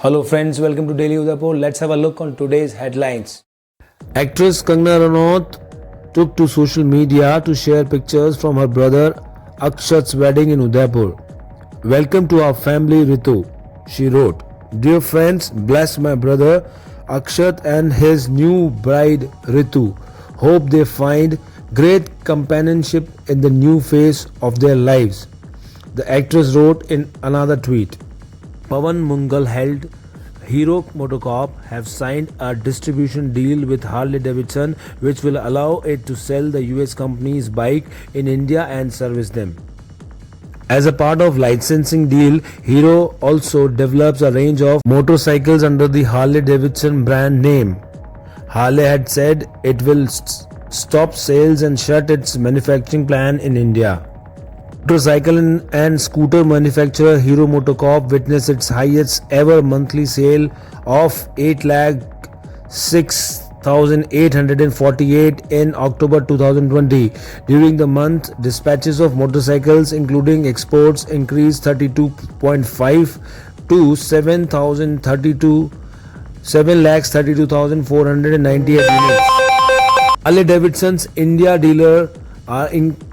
Hello friends, welcome to Daily Udaipur. Let's have a look on today's headlines. Actress Kangana Ranaut took to social media to share pictures from her brother Akshat's wedding in Udaipur. Welcome to our family, Ritu, she wrote. Dear friends, bless my brother Akshat and his new bride Ritu. Hope they find great companionship in the new phase of their lives. The actress wrote in another tweet. Pawan Mungal held Hero MotoCorp have signed a distribution deal with Harley-Davidson which will allow it to sell the US company's bike in India and service them. As a part of licensing deal, Hero also develops a range of motorcycles under the Harley-Davidson brand name. Harley had said it will stop sales and shut its manufacturing plant in India. Motorcycle and scooter manufacturer Hero MotoCorp witnessed its highest ever monthly sale of 8,06,848 in October 2020. During the month, dispatches of motorcycles including exports increased 32.5 to 7,32,498 units. Harley-Davidson's India dealer are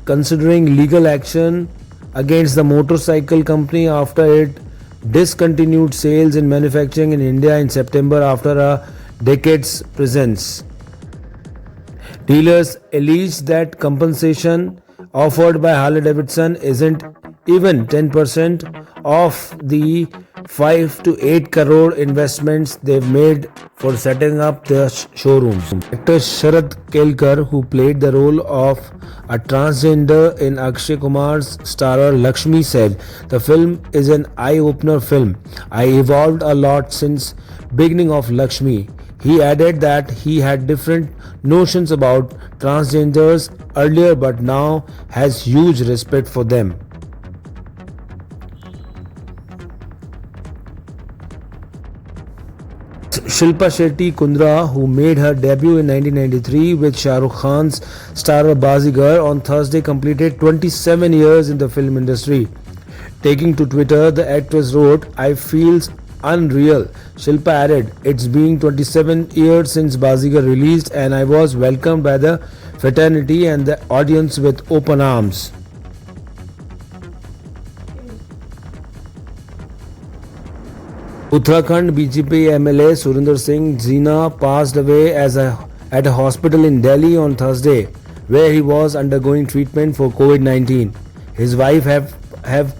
considering legal action against the motorcycle company after it discontinued sales and manufacturing in India in September after a decade's presence. Dealers allege that compensation offered by Harley-Davidson isn't even 10% of the 5 to 8 crore investments they've made for setting up their showroom. Actor Sharad Kelkar, who played the role of a transgender in Akshay Kumar's starrer Lakshmi, said, "The film is an eye-opener film. I evolved a lot since beginning of Lakshmi." He added that he had different notions about transgenders earlier but now has huge respect for them. Shilpa Shetty Kundra, who made her debut in 1993 with Shah Rukh Khan's starrer Bazigar on Thursday, completed 27 years in the film industry. Taking to Twitter, the actress wrote, "I feels unreal." Shilpa added, "It's been 27 years since Bazigar released and I was welcomed by the fraternity and the audience with open arms." Uttarakhand BJP MLA Surinder Singh Zina passed away at a hospital in Delhi on Thursday, where he was undergoing treatment for COVID-19. His wife have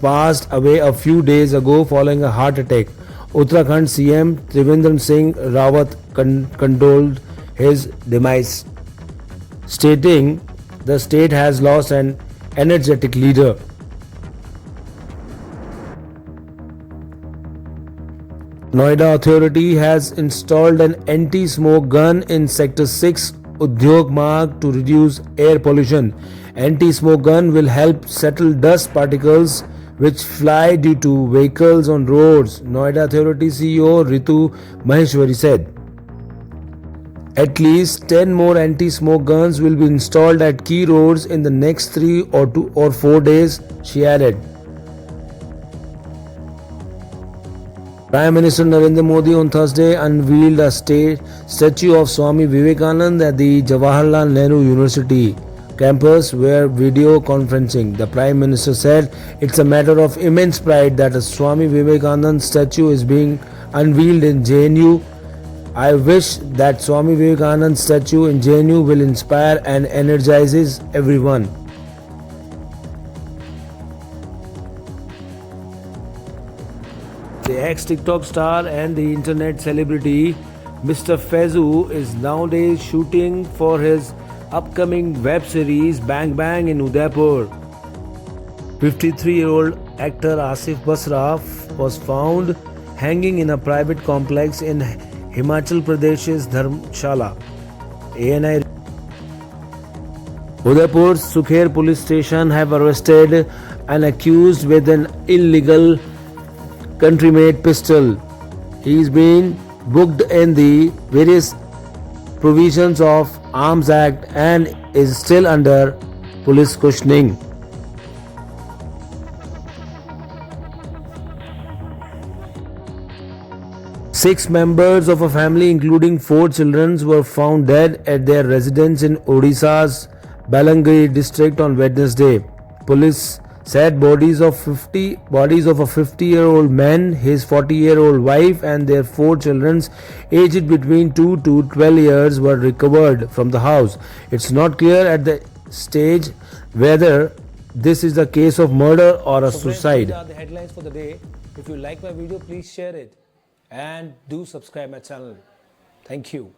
passed away a few days ago following a heart attack. Uttarakhand CM Trivendra Singh Rawat condoled his demise, stating the state has lost an energetic leader. Noida Authority has installed an anti-smoke gun in Sector 6 Udyog Marg to reduce air pollution. Anti-smoke gun will help settle dust particles which fly due to vehicles on roads, Noida Authority CEO Ritu Maheshwari said. At least 10 more anti-smoke guns will be installed at key roads in the next 3 or 4 days, she added. Prime Minister Narendra Modi on Thursday unveiled a statue of Swami Vivekananda at the Jawaharlal Nehru University campus via video conferencing. The Prime Minister said, "It's a matter of immense pride that a Swami Vivekananda statue is being unveiled in JNU. I wish that Swami Vivekananda statue in JNU will inspire and energizes everyone." The ex-TikTok star and the internet celebrity Mr. Fezzu is nowadays shooting for his upcoming web series Bang Bang in Udaipur. 53-year-old actor Asif Basra was found hanging in a private complex in Himachal Pradesh's Dharamshala. ANI Udaipur's Sukher police station have arrested an accused with an illegal country-made pistol. He's been booked in the various provisions of Arms Act and is still under police questioning. 6 members of a family, including 4 children, were found dead at their residence in Odisha's Balangiri district on Wednesday. Police said bodies of a 50-year-old man, his 40-year-old wife, and their 4 children, aged between 2 to 12 years, were recovered from the house. It's not clear at the stage whether this is a case of murder or a So friends, suicide. these are the headlines for the day. If you like my video, please share it and do subscribe my channel. Thank you.